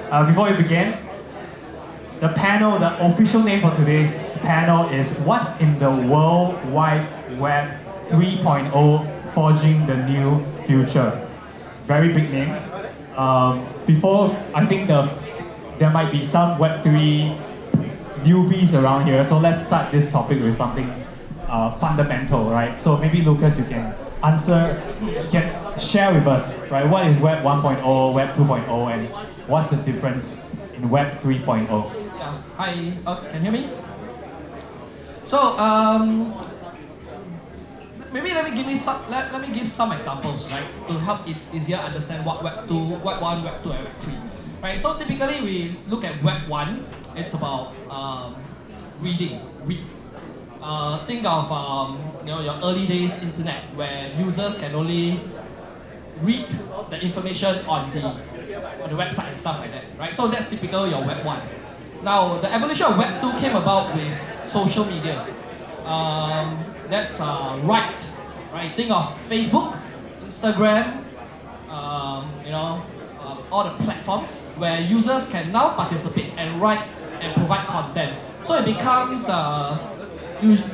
Before we begin, the panel, the official name for today's panel is What in the World Wide Web 3.0 Forging the New Future. Very big name. Before, I think there might be some Web3 newbies around here, so let's start this topic with something fundamental, right? So maybe Lucas, you can share with us, right? What is Web 1.0, Web 2.0, and what's the difference in Web 3.0? Yeah. Hi. Can you hear me? So maybe let me give some examples, right, to help it easier understand what Web 2, Web 1, Web 2, and Web 3. Right. So typically we look at Web 1. It's about reading. Think of your early days internet where users can only read the information on the website and stuff like that, right? So that's typical your Web 1. Now the evolution of Web 2 came about with social media. That's right. Think of Facebook, Instagram, all the platforms where users can now participate and write and provide content. So it becomes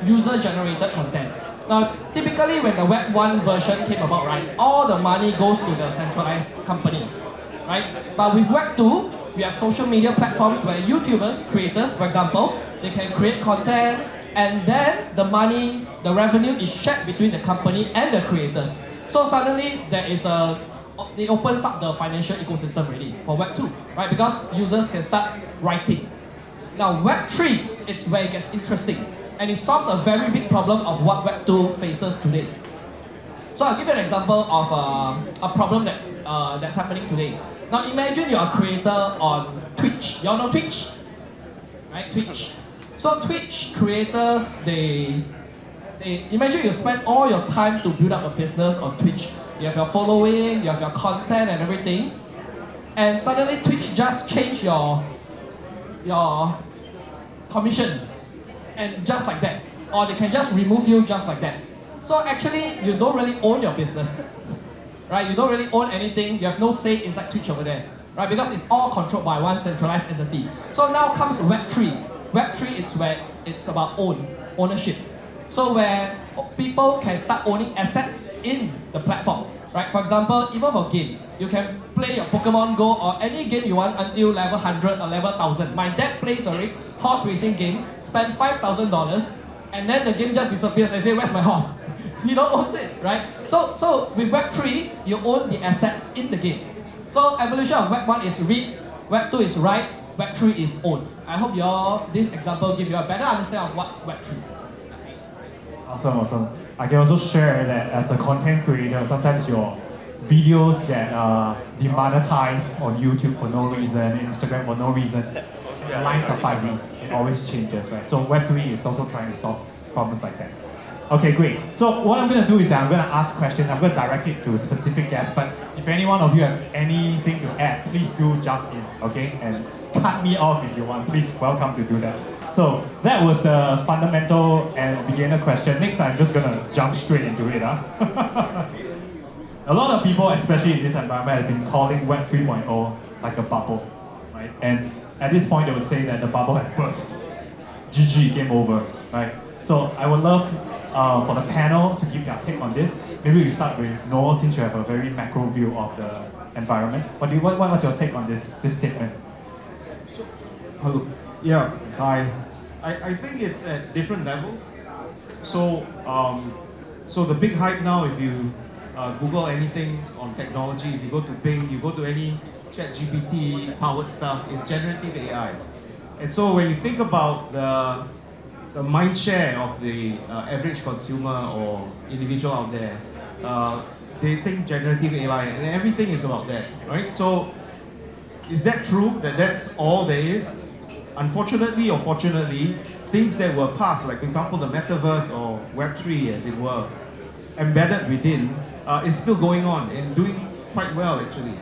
user-generated content. Now, typically when the Web 1 version came about, right, all the money goes to the centralized company, right? But with Web 2, we have social media platforms where YouTubers, creators, for example, they can create content, and then the money, the revenue is shared between the company and the creators. So suddenly it opens up the financial ecosystem really for Web 2, right? Because users can start writing. Now Web 3, it's where it gets interesting, and it solves a very big problem of what Web 2 faces today. So I'll give you an example of a problem that's happening today. Now imagine you're a creator on Twitch. You all know Twitch? Right, Twitch. So Twitch creators, they imagine you spend all your time to build up a business on Twitch. You have your following, you have your content and everything, and suddenly Twitch just changed your commission, and just like that, or they can just remove you just like that. So actually, you don't really own your business, right? You don't really own anything. You have no say inside Twitch over there, right? Because it's all controlled by one centralized entity. So now comes Web 3. Web 3 is where it's about ownership. So where people can start owning assets in the platform, right? For example, even for games, you can play your Pokemon Go or any game you want until level 100 or level 1000. My dad plays a horse racing game, spent $5,000, and then the game just disappears. I say, where's my horse? He don't own it, right? So with Web 3, you own the assets in the game. So evolution of Web 1 is read, Web 2 is write, Web 3 is own. I hope this example give you a better understanding of what's Web 3. Awesome. I can also share that as a content creator, sometimes your videos get demonetized on YouTube for no reason, Instagram for no reason. The lines are fuzzy. It always changes, right? So Web3 is also trying to solve problems like that. Okay, great. So what I'm going to do is that I'm going to ask questions. I'm going to direct it to specific guests, but if any one of you have anything to add, please do jump in, okay? And cut me off if you want. Please, welcome to do that. So that was the fundamental and beginner question. Next, I'm just going to jump straight into it. A lot of people, especially in this environment, have been calling Web 3.0 like a bubble, right? And at this point, they would say that the bubble has burst. GG, game over, right? So I would love for the panel to give their take on this. Maybe we start with Noel, since you have a very macro view of the environment. What's your take on this statement? Hello. Yeah, hi. I think it's at different levels. So the big hype now, if you Google anything on technology, if you go to Bing, you go to any ChatGPT powered stuff, it's generative AI. And so when you think about the mind share of the average consumer or individual out there, they think generative AI and everything is about that, right? So is that true that that's all there is? Unfortunately or fortunately, things that were past, like for example the metaverse or Web3 as it were, embedded within, is still going on and doing quite well actually.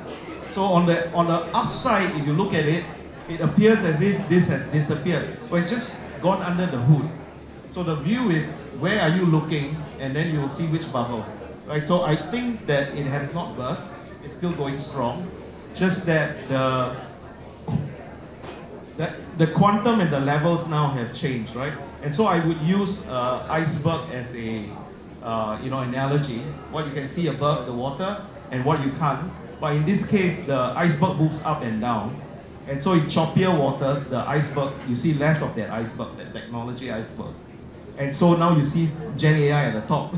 So on the upside, if you look at it, it appears as if this has disappeared, but it's just gone under the hood. So the view is, where are you looking, and then you'll see which bubble, right? So I think that it has not burst, it's still going strong, just that the that the quantum and the levels now have changed, right? And so I would use iceberg as a analogy. What you can see above the water and what you can't. But in this case, the iceberg moves up and down. And so in choppier waters, the iceberg, you see less of that iceberg, that technology iceberg. And so now you see Gen AI at the top.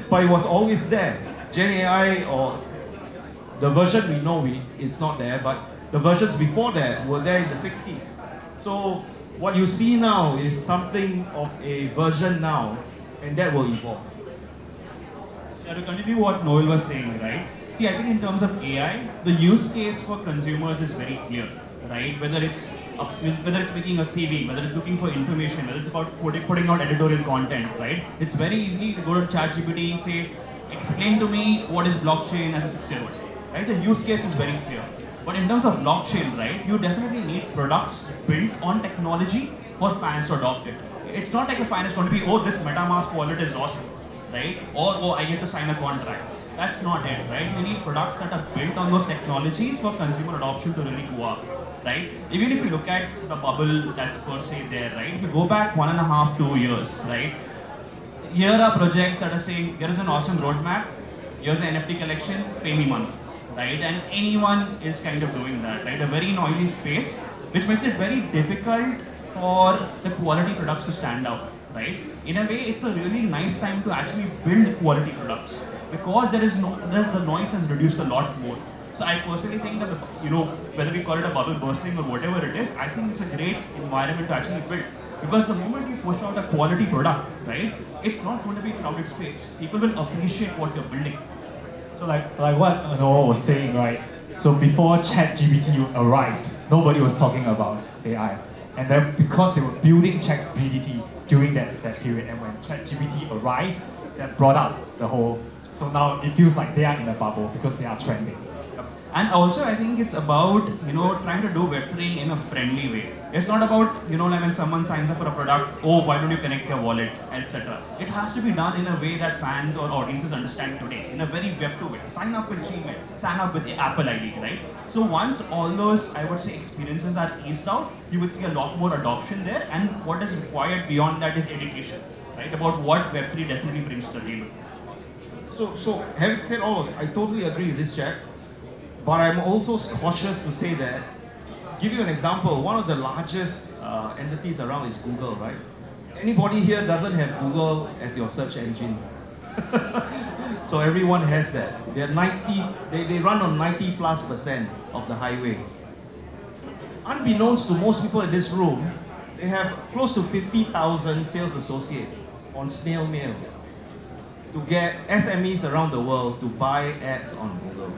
But it was always there. Gen AI, or the version we know, it's not there, but the versions before that were there in the 60s. So what you see now is something of a version now, and that will evolve. Yeah, to continue what Noel was saying, right? See, I think in terms of AI, the use case for consumers is very clear, right? Whether it's making a CV, whether it's looking for information, whether it's about putting out editorial content, right? It's very easy to go to ChatGPT, say, explain to me what is blockchain as a 6-year-old, right? The use case is very clear. But in terms of blockchain, right, you definitely need products built on technology for fans to adopt it. It's not like a fan is going to be, oh, this MetaMask wallet is awesome, right? Or, oh, I get to sign a contract. That's not it, right? You need products that are built on those technologies for consumer adoption to really go up, right? Even if you look at the bubble that's per se there, right? If you go back 1.5, 2 years, right? Here are projects that are saying, here is an awesome roadmap, here's an NFT collection, pay me money, right? And anyone is kind of doing that, right? A very noisy space, which makes it very difficult for the quality products to stand out, right? In a way, it's a really nice time to actually build quality products because the noise has reduced a lot more. So I personally think that, whether we call it a bubble bursting or whatever it is, I think it's a great environment to actually build. Because the moment you push out a quality product, right, it's not going to be a crowded space. People will appreciate what you're building. So like what Noah was saying, right? So before ChatGPT arrived, nobody was talking about AI. And then because they were building ChatGPT during that period, and when ChatGPT arrived, that brought up the whole. So now it feels like they are in a bubble because they are trending. And also, I think it's about, trying to do Web3 in a friendly way. It's not about, like when someone signs up for a product, oh, why don't you connect your wallet, etc. It has to be done in a way that fans or audiences understand today, in a very Web2 way. Sign up with Gmail, sign up with the Apple ID, right? So once all those, I would say, experiences are eased out, you will see a lot more adoption there. And what is required beyond that is education, right? About what Web3 definitely brings to the table. So having said all of it, I totally agree with this, Jack. But I'm also cautious to say that, give you an example, one of the largest entities around is Google, right? Anybody here doesn't have Google as your search engine. So everyone has that. They run on 90+% of the highway. Unbeknownst to most people in this room, they have close to 50,000 sales associates on snail mail to get SMEs around the world to buy ads on Google.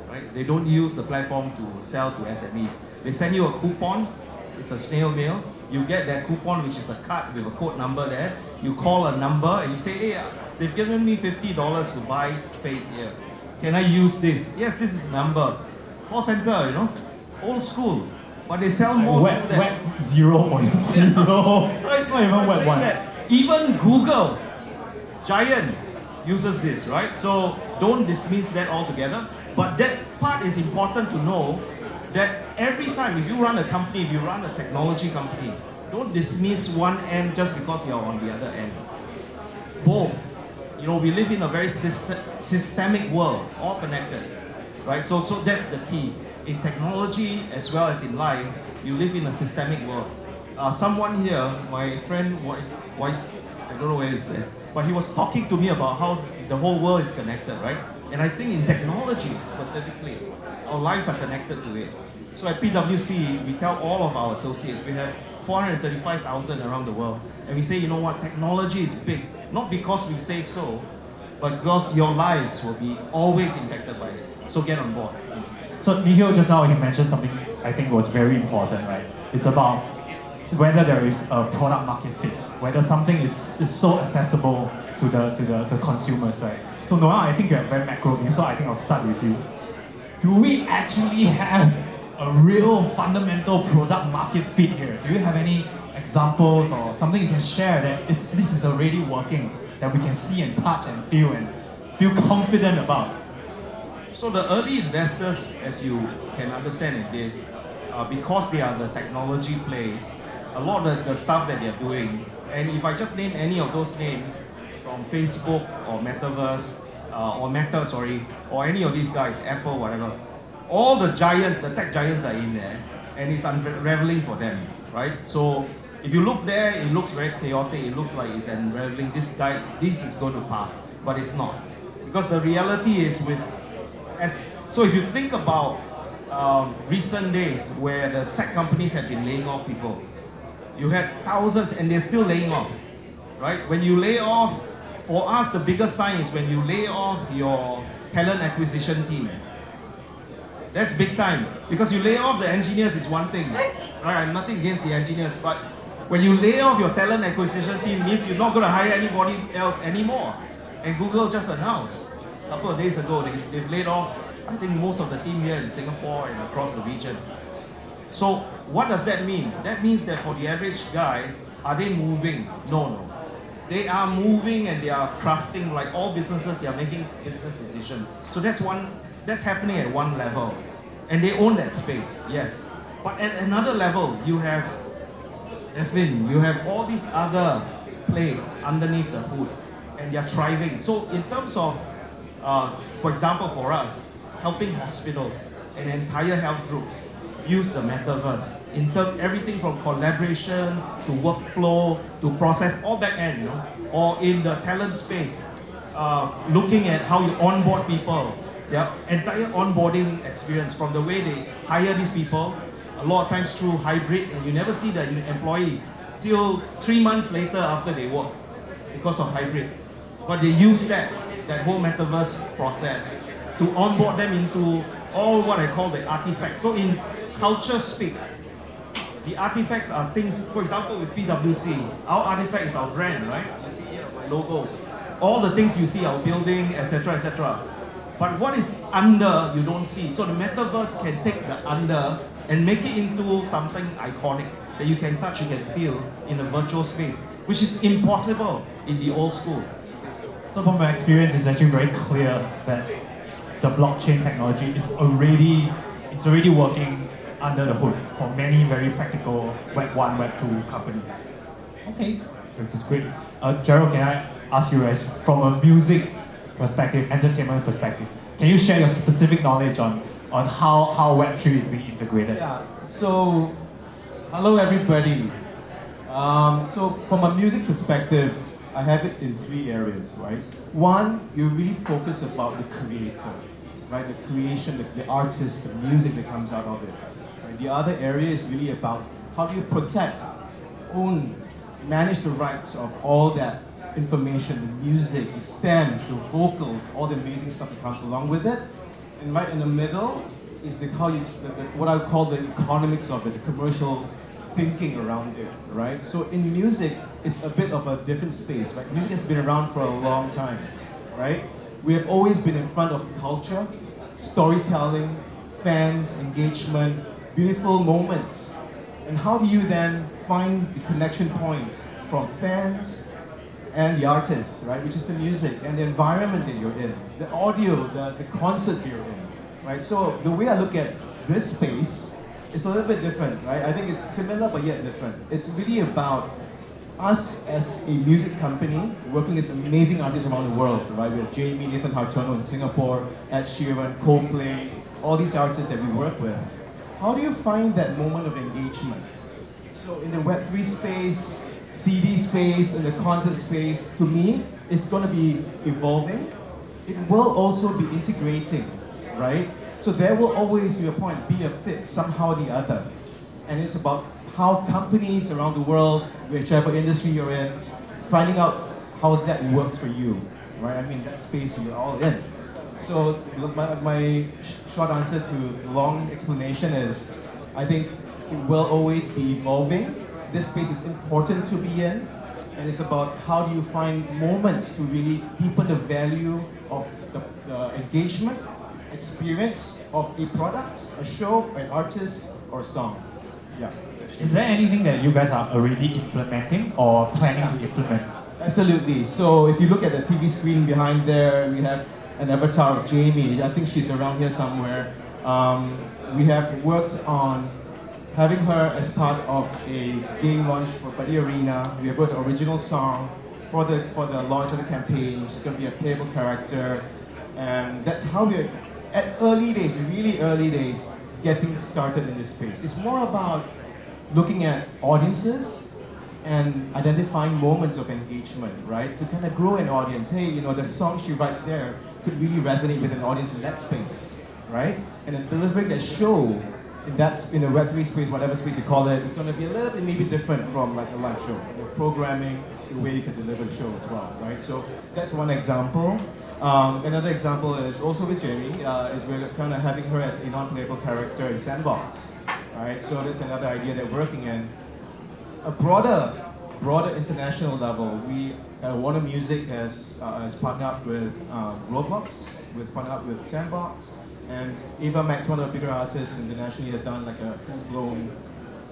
Right? They don't use the platform to sell to SMEs. They send you a coupon, it's a snail mail. You get that coupon, which is a card with a code number there. You call a number and you say, hey, they've given me $50 to buy space here. Can I use this? Yes, this is the number. Call center, old school. But they sell more Web 0.0. Right? Not even Web 1. Even Google, giant, uses this, right? So don't dismiss that altogether. But that part is important to know that every time, if you run a company, if you run a technology company, don't dismiss one end just because you're on the other end. Both. We live in a very systemic world, all connected, right? So that's the key. In technology as well as in life, you live in a systemic world. Someone here, my friend, Weiss, I don't know where he's there, but he was talking to me about how the whole world is connected, right? And I think in technology specifically, our lives are connected to it. So at PwC, we tell all of our associates, we have 435,000 around the world, and we say, you know what, technology is big, not because we say so, but because your lives will be always impacted by it. So get on board. So Michiel, just now he mentioned something I think was very important, right? It's about whether there is a product market fit, whether something is so accessible to the consumers, right? So Noah, I think you have very macro view, so I think I'll start with you. Do we actually have a real fundamental product market fit here? Do you have any examples or something you can share that this is already working, that we can see and touch and feel confident about? So the early investors, as you can understand in this, because they are the technology play, a lot of the stuff that they're doing, and if I just name any of those names from Facebook or metaverse, or Meta, sorry, or any of these guys, Apple, whatever, all the giants, the tech giants are in there, and it's unraveling for them, right? So if you look there, it looks very chaotic. It looks like it's unraveling. This is going to pass, but it's not, because the reality is so if you think about recent days where the tech companies have been laying off people, you had thousands, and they're still laying off, right? When you lay off, for us, the biggest sign is when you lay off your talent acquisition team. That's big time, because you lay off the engineers is one thing, right? I'm nothing against the engineers, but when you lay off your talent acquisition team, means you're not going to hire anybody else anymore. And Google just announced a couple of days ago they've laid off, I think, most of the team here in Singapore and across the region. So what does that mean? That means that for the average guy, are they moving? No. They are moving, and they are crafting, like all businesses, they are making business decisions. So that's happening at one level. And they own that space, yes. But at another level, you have all these other plays underneath the hood, and they're thriving. So in terms of, for example, for us, helping hospitals and entire health groups use the metaverse in everything from collaboration to workflow to process, all back end, or in the talent space, looking at how you onboard people, their entire onboarding experience, from the way they hire these people, a lot of times through hybrid, and you never see the employee till 3 months later after they work because of hybrid. But they use that whole metaverse process to onboard them into all what I call the artifacts. So in culture speak, the artifacts are things, for example, with PwC, our artifact is our brand, right? You see here my logo. All the things you see, our building, etc., etc. But what is under, you don't see. So the metaverse can take the under and make it into something iconic that you can touch, you can feel in a virtual space, which is impossible in the old school. So from my experience, it's actually very clear that the blockchain technology, it's already working under the hood for many very practical Web 1, Web 2 companies. Okay. Which is great. Gerald, can I ask you, from a music perspective, entertainment perspective, can you share your specific knowledge on how Web 3 is being integrated? Yeah, so hello everybody. So from a music perspective, I have it in 3 areas, right? One, you really focus about the creator, right? The creation, the artist, the music that comes out of it. Right? The other area is really about how do you protect, own, manage the rights of all that information, the music, the stems, the vocals, all the amazing stuff that comes along with it. And right in the middle is what I would call the economics of it, the commercial thinking around it, right? So in music, it's a bit of a different space, right? Music has been around for a long time, right? We have always been in front of culture, storytelling, fans, engagement, beautiful moments. And how do you then find the connection point from fans and the artists, right? Which is the music and the environment that you're in, the audio, the concerts you're in, right? So the way I look at this space, it's a little bit different, right? I think it's similar but yet different. It's really about us as a music company working with amazing artists around the world, right? We have Jamie, Nathan Hartono in Singapore, Ed Sheeran, Coldplay, all these artists that we work with. How do you find that moment of engagement? So in the Web3 space, CD space, in the concert space, to me, it's going to be evolving. It will also be integrating, right? So there will always, to your point, be a fit somehow or the other. And it's about how companies around the world, whichever industry you're in, finding out how that works for you, right? I mean, that space you're all in. So my short answer to the long explanation is, I think it will always be evolving. This space is important to be in, and it's about how do you find moments to really deepen the value of the engagement, experience of a product, a show, an artist, or a song. Yeah. Is there anything that you guys are already implementing or planning to implement? Absolutely. So if you look at the TV screen behind there, we have an avatar of Jamie. I think she's around here somewhere. We have worked on having her as part of a game launch for Buddy Arena. We have got the original song for the launch of the campaign. She's going to be a playable character, and that's how we're at early days, really early days, getting started in this space. It's more about looking at audiences and identifying moments of engagement, right? To kind of grow an audience. Hey, the song she writes there could really resonate with an audience in that space, right? And then delivering that show in the Web3 space, whatever space you call it, is going to be a little bit maybe different from like a live show. The programming, the way you can deliver the show as well, right? So that's one example. Another example is also with Jamie, is we're kind of having her as a non-playable character in Sandbox, right? So that's another idea that we're working in. A broader international level, we Warner Music has partnered up with Roblox, we've partnered up with Sandbox, and Ava Max, one of the bigger artists internationally, has done like a full-blown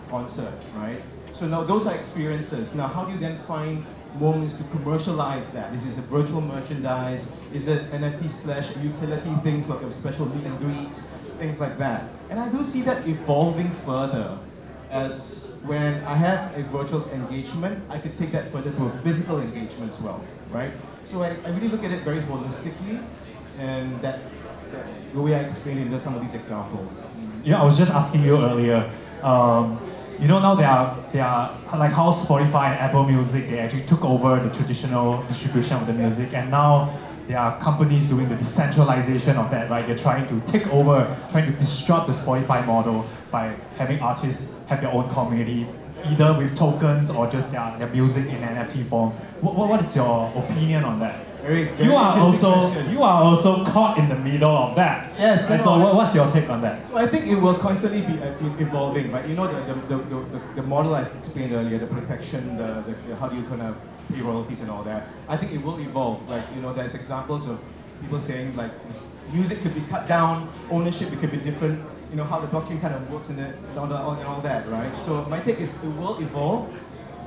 concert, right? So now those are experiences. Now, how do you then find moments to commercialize that? Is it a virtual merchandise? Is it NFT/utility things like a special meet and greet, things like that? And I do see that evolving further as when I have a virtual engagement, I could take that further to a physical engagement as well, right? So I really look at it very holistically, and that the way I explained in some of these examples. Yeah, I was just asking you earlier. Now they are like how Spotify and Apple Music, they actually took over the traditional distribution of the music, and now there are companies doing the decentralization of that, right? They're trying to take over, trying to disrupt the Spotify model by having artists have their own community, either with tokens or just their music in NFT form. What is your opinion on that? Very You are question. also caught in the middle of that. Yes, And so what's your take on that? So I think it will constantly be evolving, right? The model I explained earlier, the protection, the how do you kind of pay royalties and all that. I think it will evolve. Like there's examples of people saying like music could be cut down, ownership it could be different. How the blockchain kind of works and all that, right? So my take is it will evolve.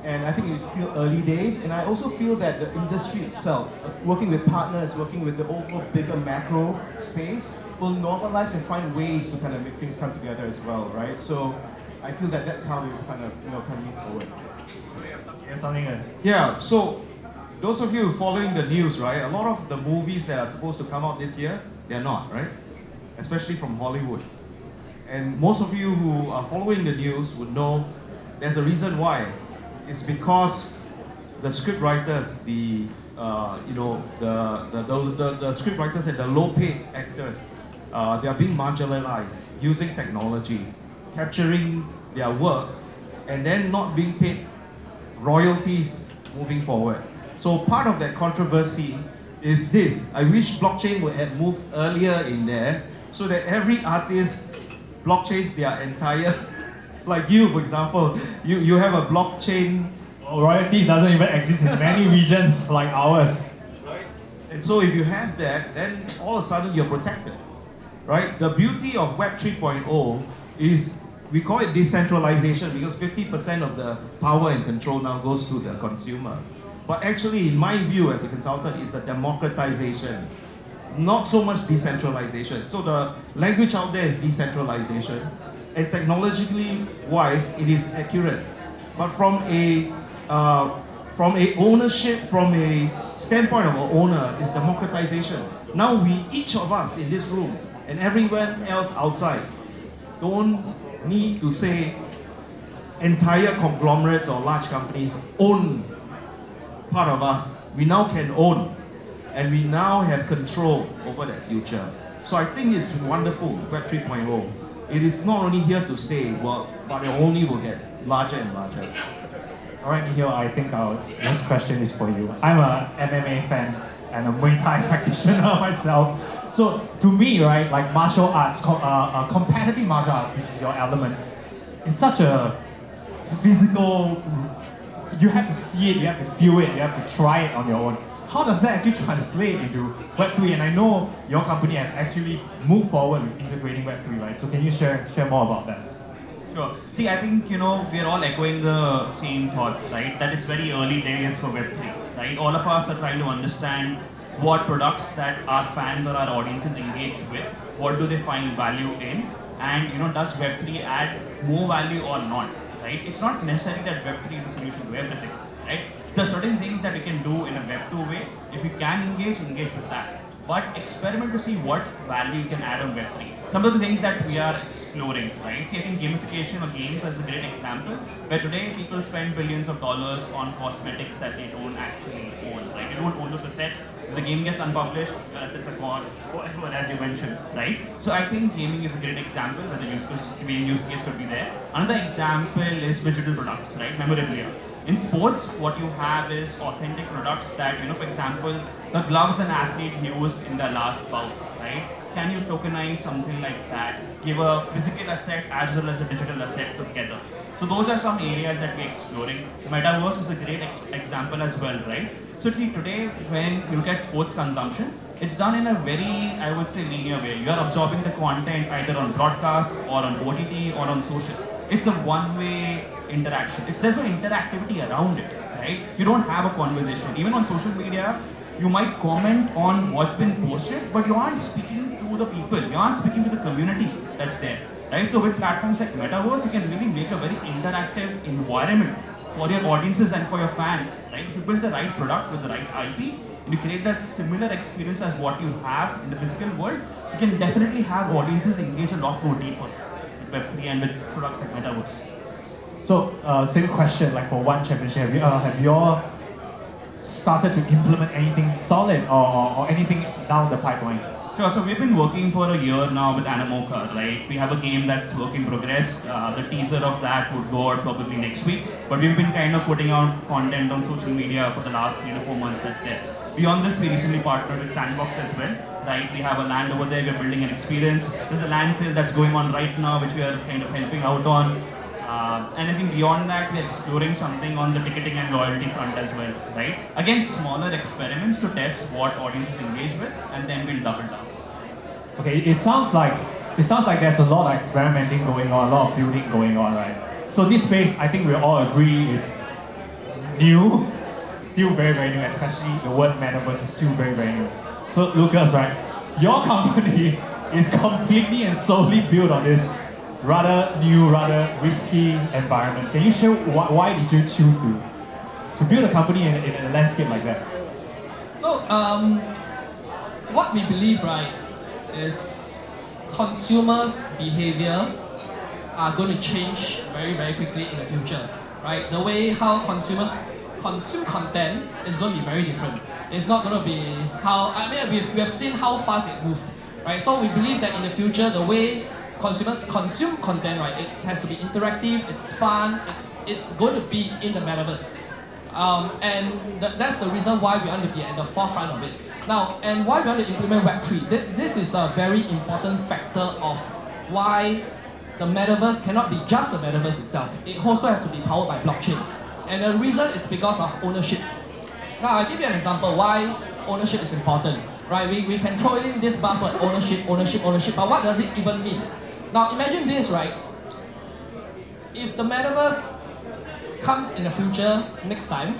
And I think it's still early days, and I also feel that the industry itself, working with partners, working with the overall bigger macro space, will normalize and find ways to kind of make things come together as well, right? So I feel that that's how we kind of move forward. Here's something. Yeah, so those of you following the news, right? A lot of the movies that are supposed to come out this year, they're not, right? Especially from Hollywood. And most of you who are following the news would know there's a reason why. It's because the script writers, the script writers and the low-paid actors, they are being marginalized using technology, capturing their work, and then not being paid royalties moving forward. So part of that controversy is this. I wish blockchain would have moved earlier in there, so that every artist blockchains their entire. Like you, for example, you have a blockchain. Royalties doesn't even exist in many regions like ours. Right? And so if you have that, then all of a sudden you're protected. Right? The beauty of Web 3.0 is we call it decentralization because 50% of the power and control now goes to the consumer. But actually, in my view as a consultant, it's a democratization, not so much decentralization. So the language out there is decentralization. And technologically wise, it is accurate. But from a ownership, from a standpoint of an owner, is democratization. Now each of us in this room and everyone else outside, don't need to say entire conglomerates or large companies own part of us. We now can own, and we now have control over that future. So I think it's wonderful, Web 3.0. It is not only here to stay, but it only will get larger and larger. All right, Nihil, I think our next question is for you. I'm a MMA fan and a Muay Thai practitioner myself. So to me, right, like martial arts, competitive martial arts, which is your element, is such a physical. You have to see it, you have to feel it, you have to try it on your own. How does that actually translate into Web3? And I know your company has actually moved forward with integrating Web3, right? So can you share more about that? Sure. See, I think, we're all echoing the same thoughts, right? That it's very early days for Web3, right? All of us are trying to understand what products that our fans or our audiences engage with, what do they find value in, And does Web3 add more value or not? Right? It's not necessarily that Web3 is a solution to everything. Right? There are certain things that you can do in a Web2 way. If you can engage with that. But experiment to see what value you can add on Web3. Some of the things that we are exploring, right? See, I think gamification or games is a great example, where today people spend billions of dollars on cosmetics that they don't actually own, right? You don't own those assets. If the game gets unpublished, assets are gone, forever, as you mentioned, right? So I think gaming is a great example where the use case could be there. Another example is digital products, right? Memorabilia. In sports, what you have is authentic products that, for example, the gloves an athlete used in the last bout, right? Can you tokenize something like that? Give a physical asset as well as a digital asset together. So those are some areas that we're exploring. Metaverse is a great example as well, right? So see, today when you look at sports consumption, it's done in a very, I would say, linear way. You are absorbing the content either on broadcast or on OTT or on social. It's a one-way interaction. There's no interactivity around it, right? You don't have a conversation. Even on social media, you might comment on what's been posted, but you aren't speaking to the people. You aren't speaking to the community that's there, right? So with platforms like Metaverse, you can really make a very interactive environment for your audiences and for your fans, right? If you build the right product with the right IP, and you create that similar experience as what you have in the physical world, you can definitely have audiences engage a lot more deeper with Web3 and with products like Metaverse. So, same question, like for one championship, have you all started to implement anything solid or anything down the pipeline? Sure, so we've been working for a year now with Animoca, right? We have a game that's work in progress. The teaser of that would go out probably next week, but we've been kind of putting out content on social media for the last 3 to 4 months that's there. Beyond this, we recently partnered with Sandbox as well, right? We have a land over there, we're building an experience. There's a land sale that's going on right now, which we are kind of helping out on. And I think beyond that, we are exploring something on the ticketing and loyalty front as well, right? Again, smaller experiments to test what audiences engage with, and then we'll double down. Okay, it sounds like there's a lot of experimenting going on, a lot of building going on, right? So this space, I think we all agree, it's new, still very, very new, especially the word metaverse is still very, very new. So Lucas, right, your company is completely and solely built on this rather new, rather risky environment. Can you share why did you choose to build a company in a landscape like that? So, what we believe, right, is consumers' behavior are going to change very, very quickly in the future, right? The way how consumers consume content is going to be very different. It's not going to be we have seen how fast it moved, right? So we believe that in the future, the way consumers consume content, right, it has to be interactive, it's fun, it's going to be in the metaverse. That's the reason why we want to be at the forefront of it. Now, and why we want to implement Web3, this is a very important factor of why the metaverse cannot be just the metaverse itself. It also has to be powered by blockchain. And the reason is because of ownership. Now, I'll give you an example why ownership is important. Right? We can throw in this buzzword ownership, but what does it even mean? Now, imagine this, right? If the metaverse comes in the future next time,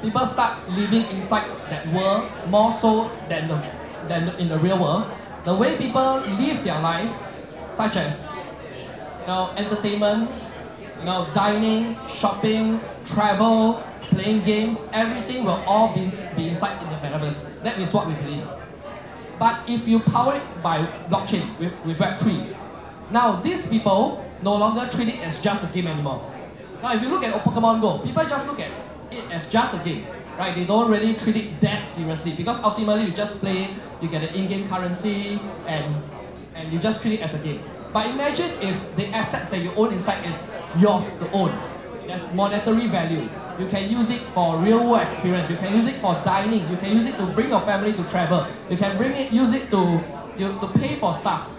people start living inside that world more so than in the real world. The way people live their life, such as entertainment, dining, shopping, travel, playing games, everything will all be inside in the metaverse. That is what we believe. But if you power it by blockchain with Web3, now these people no longer treat it as just a game anymore. Now if you look at Pokemon Go, people just look at it as just a game, right? They don't really treat it that seriously because ultimately you just play, you get an in-game currency, and you just treat it as a game. But imagine if the assets that you own inside is yours to own. There's monetary value. You can use it for real world experience. You can use it for dining. You can use it to bring your family to travel. You can use it to pay for stuff.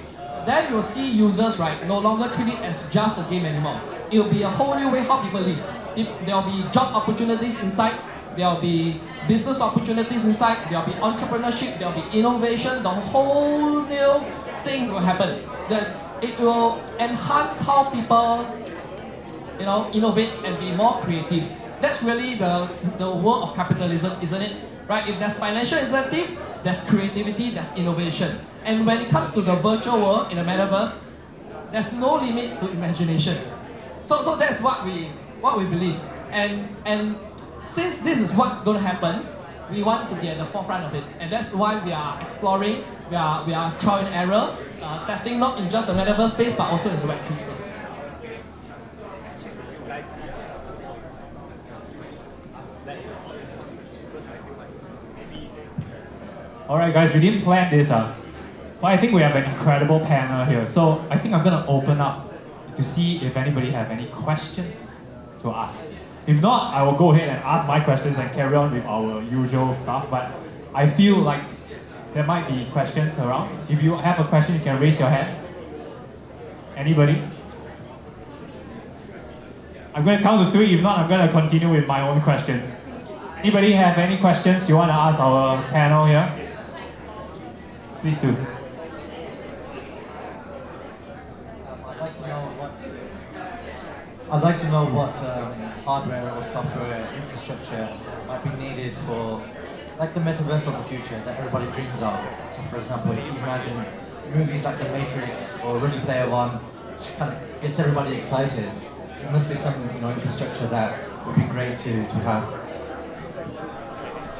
Then you'll see users, right, no longer treat it as just a game anymore. It will be a whole new way how people live. There will be job opportunities inside. There will be business opportunities inside. There will be entrepreneurship. There will be innovation. The whole new thing will happen. It will enhance how people, innovate and be more creative. That's really the world of capitalism, isn't it? Right? If there's financial incentive, there's creativity, there's innovation. And when it comes to the virtual world in the metaverse, There's no limit to imagination. So that's what we believe. And since this is what's going to happen, we want to be at the forefront of it, and that's why we are exploring, we are trial and error, testing not in just the metaverse space but also in the Web3 space. Alright guys, we didn't plan this but I think we have an incredible panel here. So I think I'm gonna open up to see if anybody have any questions to ask. If not, I will go ahead and ask my questions and carry on with our usual stuff. But I feel like there might be questions around. If you have a question, you can raise your hand. Anybody? I'm going to count to 3. If not, I'm going to continue with my own questions. Anybody have any questions you want to ask our panel here? Please do. I'd like to know what hardware or software infrastructure might be needed for like the metaverse of the future that everybody dreams of. So for example, if you imagine movies like The Matrix or Ready Player One, which kind of gets everybody excited, there must be some infrastructure that would be great to have.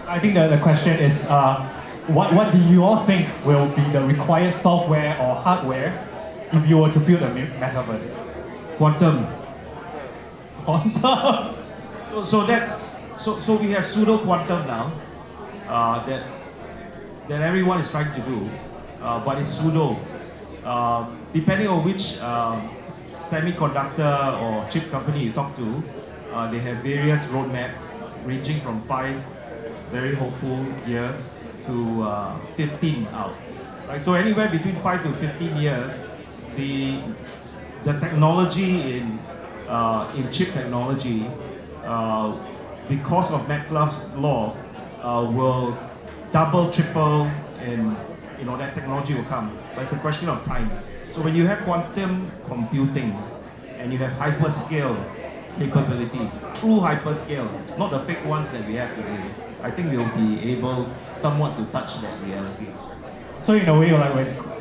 I think the question is, what do you all think will be the required software or hardware if you were to build a metaverse? Quantum. Quantum. So we have pseudo quantum now that everyone is trying to do, but it's pseudo. Depending on which semiconductor or chip company you talk to, they have various roadmaps ranging from 5 very hopeful years to 15 out. Right? So anywhere between 5 to 15 years, the technology in chip technology, because of Metcalfe's law, will double, triple, and that technology will come. But it's a question of time. So when you have quantum computing and you have hyperscale capabilities, true hyperscale, not the fake ones that we have today, I think we'll be able somewhat to touch that reality. So in a way, like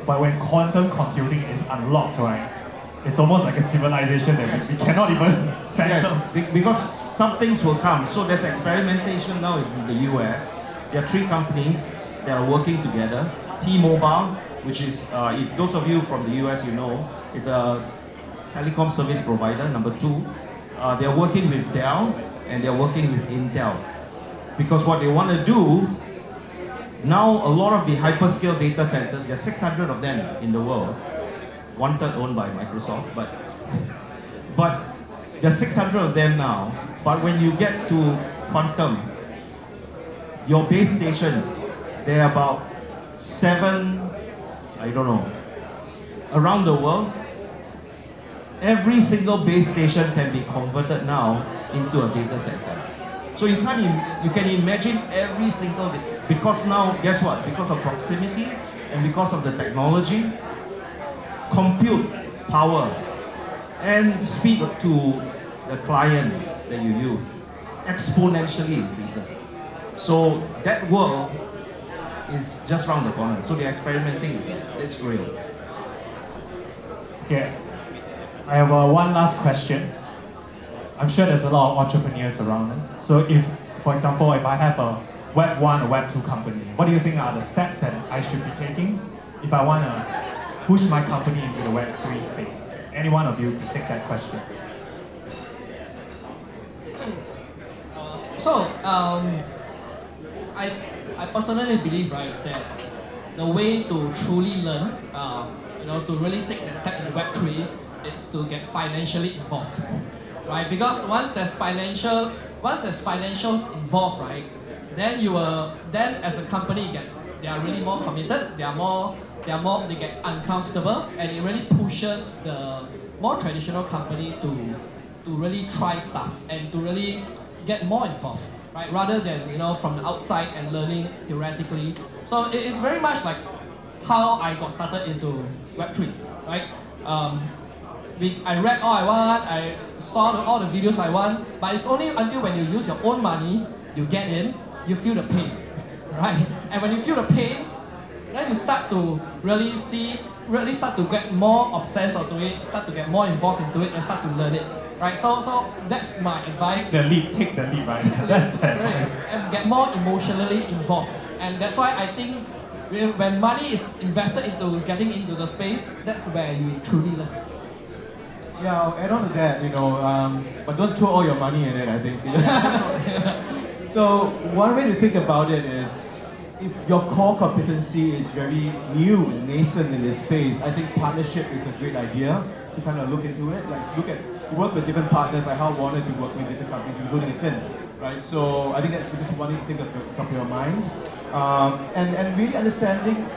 when quantum computing is unlocked, right? It's almost like a civilization that we cannot even fathom. Yes, because some things will come. So there's experimentation now in the US. There are 3 companies that are working together. T-Mobile, which is, if those of you from the US it's a telecom service provider, number 2. They're working with Dell and they're working with Intel. Because what they want to do, now a lot of the hyperscale data centers, there are 600 of them in the world, 1/3 owned by Microsoft, but there are 600 of them now. But when you get to quantum, your base stations, there are about 7, around the world. Every single base station can be converted now into a data center. So you can imagine every single, because now, guess what? Because of proximity and because of the technology, compute power and speed to the client that you use exponentially increases. So that world is just around the corner. So they're experimenting with it. It's real. Okay, I have one last question. I'm sure there's a lot of entrepreneurs around us. So if, for example, if I have a Web 1 or Web 2 company, what do you think are the steps that I should be taking if I want to push my company into the Web 3 space? Any one of you can take that question. I personally believe, right, that the way to truly learn, to really take the step in Web3, is to get financially involved, right? Because once there's financials involved, right, then as a company they are really more committed, they get uncomfortable, and it really pushes the more traditional company to really try stuff and to really get more involved, right? Rather than from the outside and learning theoretically. So it's very much like how I got started into Web3, right? I read all I want, I saw all the videos I want, but it's only until when you use your own money, you get in, you feel the pain, right? And when you feel the pain, then you start to really start to get more obsessed onto it, start to get more involved into it, and start to learn it, right? So that's my advice. Take the lead, right? That's the advice. And get more emotionally involved, and that's why I think when money is invested into getting into the space, that's where you truly learn. Yeah, I'll add on to that, but don't throw all your money in it, I think. So one way to think about it is, if your core competency is very new and nascent in this space, I think partnership is a great idea to kind of look into it. Like work with different partners, like how Warner do work with different companies, including Fin, right? So I think that's just one thing to think of top of your mind. And really understanding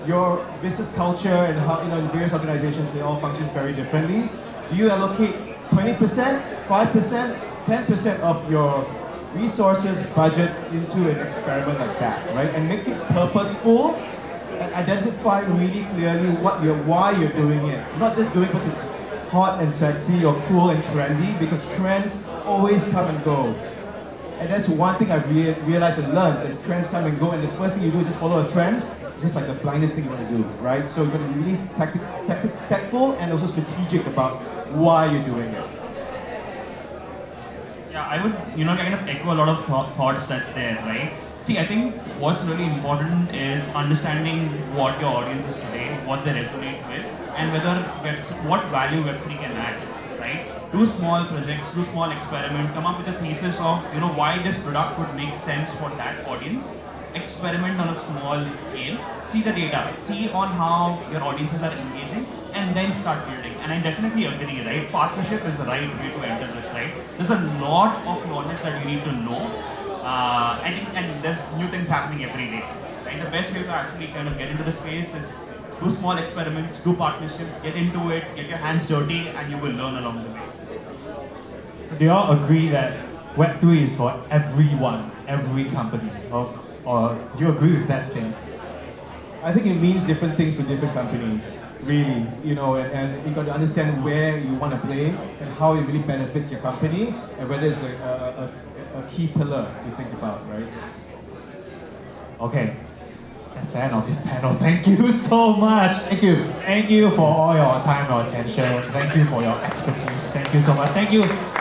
your business culture and how, in various organizations, they all function very differently. Do you allocate 20%, 5%, 10% of your resources budget into an experiment like that, right? And make it purposeful and identify really clearly why you're doing it. Not just doing because it's hot and sexy or cool and trendy, because trends always come and go. And that's one thing I've realized and learned, is trends come and go, and the first thing you do is just follow a trend. It's just like the blindest thing you want to do, right? So you're going to be really tactful and also strategic about why you're doing it. Yeah, I would, kind of echo a lot of thoughts that's there, right? See, I think what's really important is understanding what your audience is today, what they resonate with, and what value Web3 can add, right? Do small projects, do small experiment, come up with a thesis of, why this product would make sense for that audience. Experiment on a small scale, see the data, see on how your audiences are engaging, and then start building. And I definitely agree, right? Partnership is the right way to enter this, right? There's a lot of knowledge that you need to know, and there's new things happening every day, right? The best way to actually kind of get into the space is do small experiments, do partnerships, get into it, get your hands dirty, and you will learn along the way. So do you all agree that Web3 is for everyone, every company? Or do you agree with that statement? I think it means different things to different companies, really, and you got to understand where you want to play and how it really benefits your company, and whether it's a key pillar to think about, right? Okay, that's the end of this panel. Thank you so much. Thank you. Thank you for all your time, your attention. Thank you for your expertise. Thank you so much. Thank you.